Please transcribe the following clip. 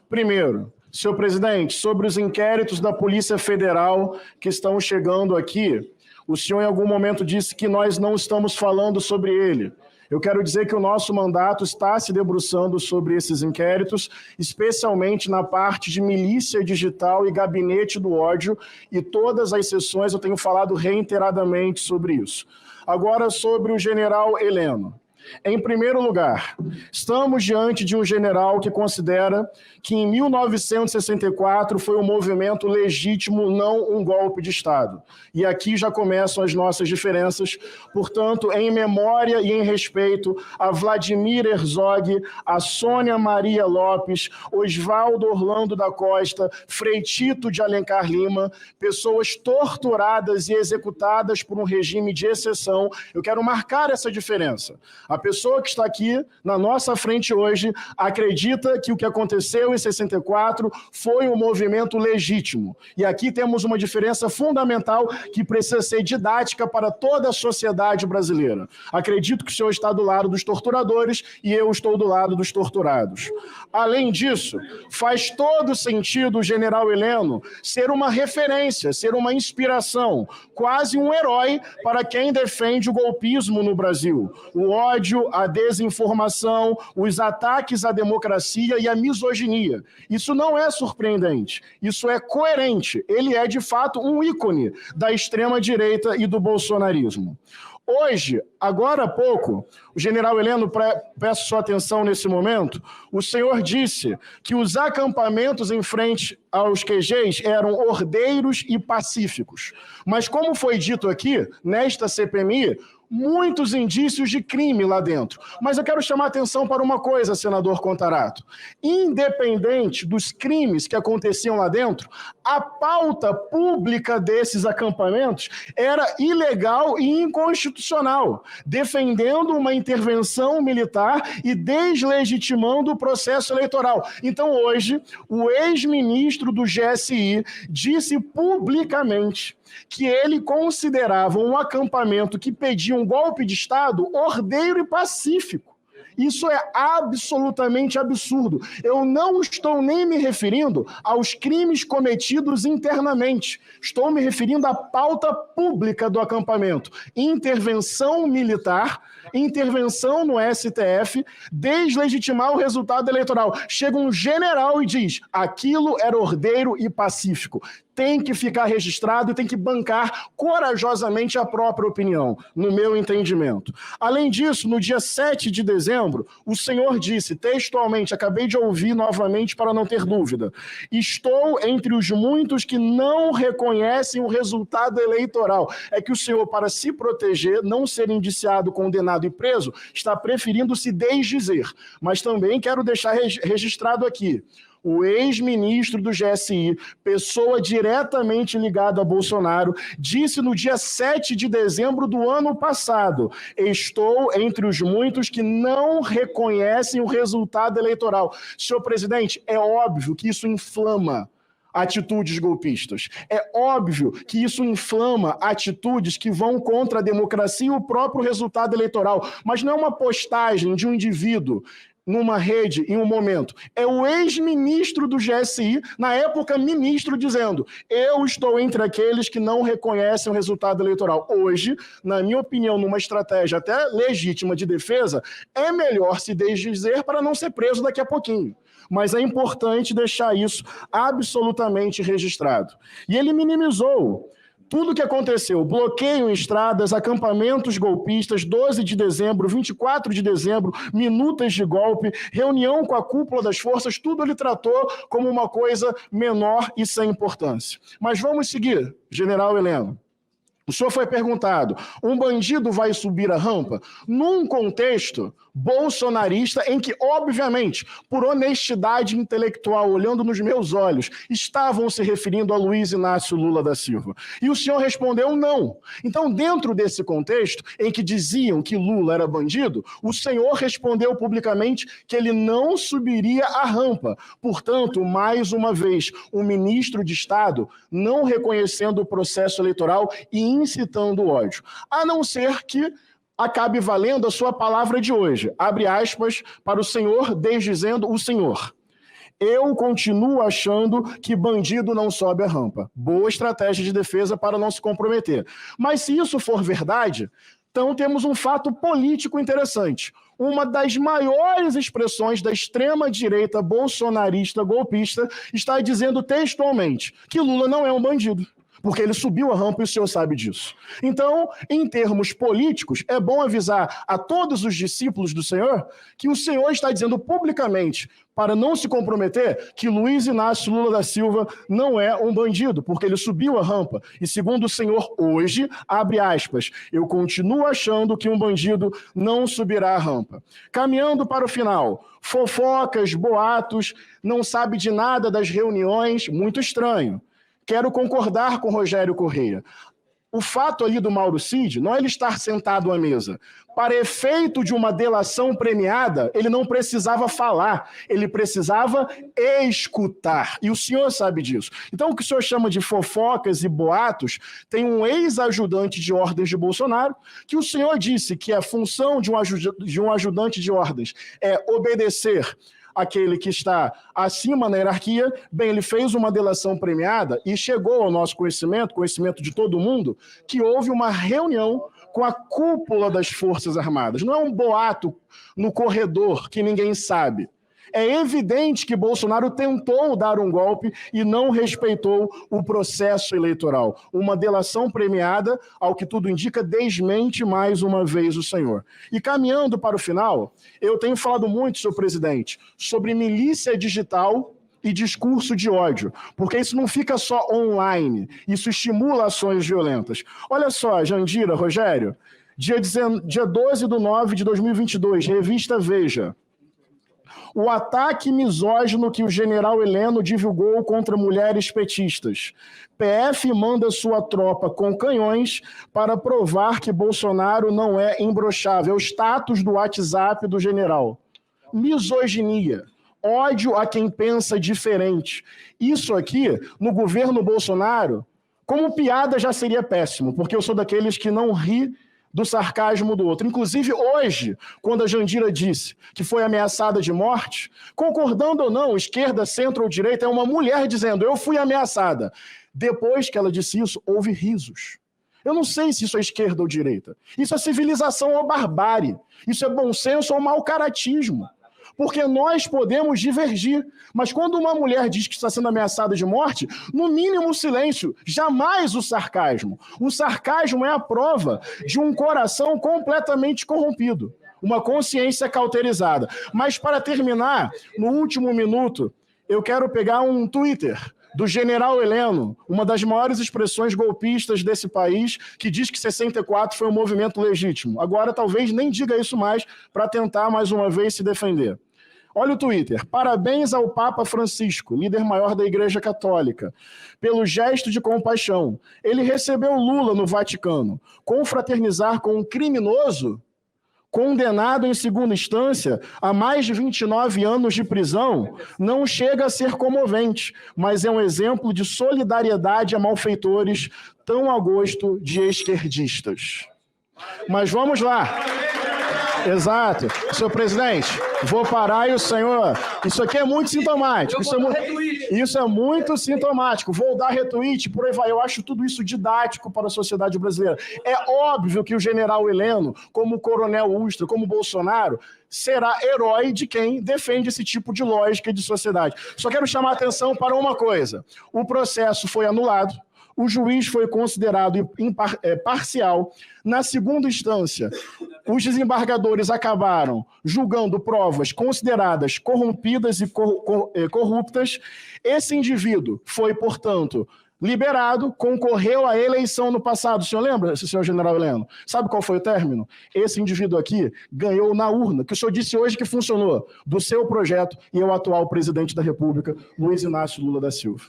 Primeiro, senhor presidente, sobre os inquéritos da Polícia Federal que estão chegando aqui, o senhor em algum momento disse que nós não estamos falando sobre ele. Eu quero dizer que o nosso mandato está se debruçando sobre esses inquéritos, especialmente na parte de milícia digital e gabinete do ódio, e todas as sessões eu tenho falado reiteradamente sobre isso. Agora, sobre o general Heleno. Em primeiro lugar, estamos diante de um general que considera que em 1964 foi um movimento legítimo, não um golpe de Estado. E aqui já começam as nossas diferenças. Portanto, em memória e em respeito a Vladimir Herzog, a Sônia Maria Lopes, Oswaldo Orlando da Costa, Frei Tito de Alencar Lima, pessoas torturadas e executadas por um regime de exceção, eu quero marcar essa diferença. A pessoa que está aqui na nossa frente hoje acredita que o que aconteceu em 64 foi um movimento legítimo. E aqui temos uma diferença fundamental que precisa ser didática para toda a sociedade brasileira. Acredito que o senhor está do lado dos torturadores e eu estou do lado dos torturados. Além disso, faz todo sentido o general Heleno ser uma referência, ser uma inspiração, quase um herói para quem defende o golpismo no Brasil. O ódio, a desinformação, os ataques à democracia e à misoginia. Isso não é surpreendente, isso é coerente. Ele é, de fato, um ícone da extrema-direita e do bolsonarismo. Hoje, agora há pouco, o general Heleno, peço sua atenção nesse momento, o senhor disse que os acampamentos em frente aos QGs eram ordeiros e pacíficos. Mas como foi dito aqui, nesta CPMI, muitos indícios de crime lá dentro. Mas eu quero chamar a atenção para uma coisa, senador Contarato. Independente dos crimes que aconteciam lá dentro, a pauta pública desses acampamentos era ilegal e inconstitucional, defendendo uma intervenção militar e deslegitimando o processo eleitoral. Então, hoje, o ex-ministro do GSI disse publicamente que ele considerava um acampamento que pedia um golpe de Estado ordeiro e pacífico. Isso é absolutamente absurdo. Eu não estou nem me referindo aos crimes cometidos internamente. Estou me referindo à pauta pública do acampamento. Intervenção militar, intervenção no STF, deslegitimar o resultado eleitoral. Chega um general e diz: aquilo era ordeiro e pacífico. Tem que ficar registrado e tem que bancar corajosamente a própria opinião, no meu entendimento. Além disso, no dia 7 de dezembro, o senhor disse textualmente, acabei de ouvir novamente para não ter dúvida, estou entre os muitos que não reconhecem o resultado eleitoral. É que o senhor, para se proteger, não ser indiciado, condenado e preso, está preferindo se desdizer. Mas também quero deixar registrado aqui, o ex-ministro do GSI, pessoa diretamente ligada a Bolsonaro, disse no dia 7 de dezembro do ano passado: estou entre os muitos que não reconhecem o resultado eleitoral. Senhor presidente, é óbvio que isso inflama atitudes golpistas. É óbvio que isso inflama atitudes que vão contra a democracia e o próprio resultado eleitoral. Mas não é uma postagem de um indivíduo numa rede, em um momento. É o ex-ministro do GSI, na época ministro, dizendo: eu estou entre aqueles que não reconhecem o resultado eleitoral. Hoje, na minha opinião, numa estratégia até legítima de defesa, é melhor se desdizer para não ser preso daqui a pouquinho. Mas é importante deixar isso absolutamente registrado. E ele minimizou tudo o que aconteceu: bloqueio em estradas, acampamentos golpistas, 12 de dezembro, 24 de dezembro, minutas de golpe, reunião com a cúpula das forças, tudo ele tratou como uma coisa menor e sem importância. Mas vamos seguir, general Heleno. O senhor foi perguntado: um bandido vai subir a rampa? Num contexto bolsonarista em que, obviamente, por honestidade intelectual, olhando nos meus olhos, estavam se referindo a Luiz Inácio Lula da Silva. E o senhor respondeu não. Então, dentro desse contexto em que diziam que Lula era bandido, o senhor respondeu publicamente que ele não subiria a rampa. Portanto, mais uma vez, o ministro de Estado não reconhecendo o processo eleitoral e incitando o ódio. A não ser que acabe valendo a sua palavra de hoje. Abre aspas para o senhor, desdizendo o senhor: Eu continuo achando que bandido não sobe a rampa. Boa estratégia de defesa para não se comprometer. Mas se isso for verdade, então temos um fato político interessante. Uma das maiores expressões da extrema-direita bolsonarista golpista está dizendo textualmente que Lula não é um bandido, porque ele subiu a rampa e o senhor sabe disso. Então, em termos políticos, é bom avisar a todos os discípulos do senhor que o senhor está dizendo publicamente, para não se comprometer, que Luiz Inácio Lula da Silva não é um bandido, porque ele subiu a rampa. E segundo o senhor hoje, abre aspas, eu continuo achando que um bandido não subirá a rampa. Caminhando para o final, fofocas, boatos, não sabe de nada das reuniões, muito estranho. Quero concordar com Rogério Correia. O fato ali do Mauro Cid não é ele estar sentado à mesa. Para efeito de uma delação premiada, ele não precisava falar, ele precisava escutar. E o senhor sabe disso. Então, o que o senhor chama de fofocas e boatos, tem um ex-ajudante de ordens de Bolsonaro, que o senhor disse que a função de um ajudante de ordens é obedecer aquele que está acima na hierarquia. Bem, ele fez uma delação premiada e chegou ao nosso conhecimento de todo mundo, que houve uma reunião com a cúpula das Forças Armadas. Não é um boato no corredor que ninguém sabe. É evidente que Bolsonaro tentou dar um golpe e não respeitou o processo eleitoral. Uma delação premiada, ao que tudo indica, desmente mais uma vez o senhor. E caminhando para o final, eu tenho falado muito, senhor presidente, sobre milícia digital e discurso de ódio, porque isso não fica só online, isso estimula ações violentas. Olha só, Jandira, Rogério, dia 12/9 de 2022, revista Veja. O ataque misógino que o general Heleno divulgou contra mulheres petistas. PF manda sua tropa com canhões para provar que Bolsonaro não é imbrochável. É o status do WhatsApp do general. Misoginia. Ódio a quem pensa diferente. Isso aqui, no governo Bolsonaro, como piada já seria péssimo, porque eu sou daqueles que não ri do sarcasmo do outro. Inclusive, hoje, quando a Jandira disse que foi ameaçada de morte, concordando ou não, esquerda, centro ou direita, é uma mulher dizendo, eu fui ameaçada. Depois que ela disse isso, houve risos. Eu não sei se isso é esquerda ou direita. Isso é civilização ou barbárie. Isso é bom senso ou mau caratismo. Porque nós podemos divergir, mas quando uma mulher diz que está sendo ameaçada de morte, no mínimo o silêncio, jamais o sarcasmo. O sarcasmo é a prova de um coração completamente corrompido, uma consciência cauterizada. Mas para terminar, no último minuto, eu quero pegar um Twitter do general Heleno, uma das maiores expressões golpistas desse país, que diz que 64 foi um movimento legítimo. Agora talvez nem diga isso mais para tentar mais uma vez se defender. Olha o Twitter. Parabéns ao Papa Francisco, líder maior da Igreja Católica, pelo gesto de compaixão. Ele recebeu Lula no Vaticano. Confraternizar com um criminoso condenado em segunda instância a mais de 29 anos de prisão, não chega a ser comovente, mas é um exemplo de solidariedade a malfeitores tão a gosto de esquerdistas. Mas vamos lá. Exato. Senhor presidente, vou parar e o senhor... Isso aqui é muito sintomático. Isso é muito sintomático. Vou dar retweet, por aí vai. Eu acho tudo isso didático para a sociedade brasileira. É óbvio que o general Heleno, como o coronel Ustra, como Bolsonaro, será herói de quem defende esse tipo de lógica de sociedade. Só quero chamar a atenção para uma coisa. O processo foi anulado. O juiz foi considerado parcial. Na segunda instância, os desembargadores acabaram julgando provas consideradas corrompidas e corruptas. Esse indivíduo foi, portanto, liberado, concorreu à eleição no passado. O senhor lembra, senhor general Heleno? Sabe qual foi o término? Esse indivíduo aqui ganhou na urna, que o senhor disse hoje que funcionou, do seu projeto, e é o atual presidente da República, Luiz Inácio Lula da Silva.